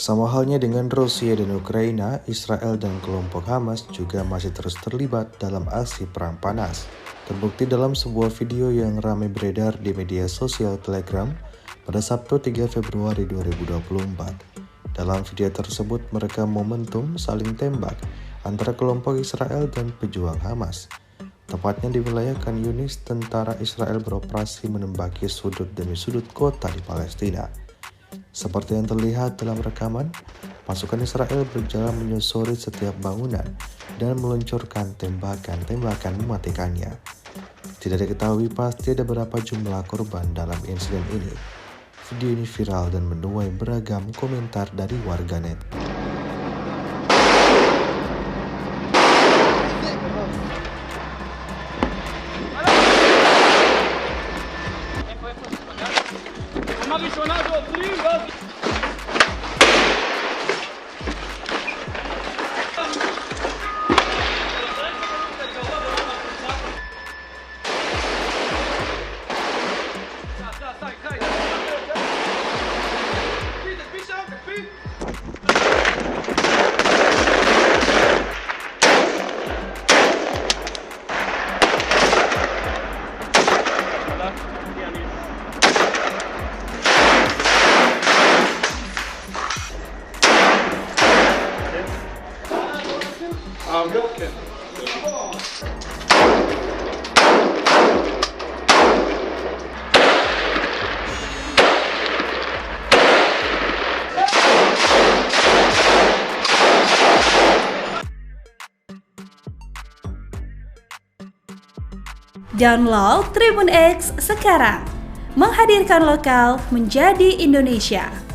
Sama halnya dengan Rusia dan Ukraina, Israel dan kelompok Hamas juga masih terus terlibat dalam aksi perang panas. Terbukti dalam sebuah video yang ramai beredar di media sosial Telegram pada Sabtu 3 Februari 2024. Dalam video tersebut mereka momentum saling tembak antara kelompok Israel dan pejuang Hamas. Tepatnya di wilayah Khan Yunis, tentara Israel beroperasi menembaki sudut demi sudut kota di Palestina. Seperti yang terlihat dalam rekaman, pasukan Israel berjalan menyusuri setiap bangunan dan meluncurkan tembakan-tembakan mematikannya. Tidak diketahui pasti ada berapa jumlah korban dalam insiden ini. Video ini viral dan menuai beragam komentar dari warganet. Download Tribun X sekarang, menghadirkan lokal menjadi Indonesia.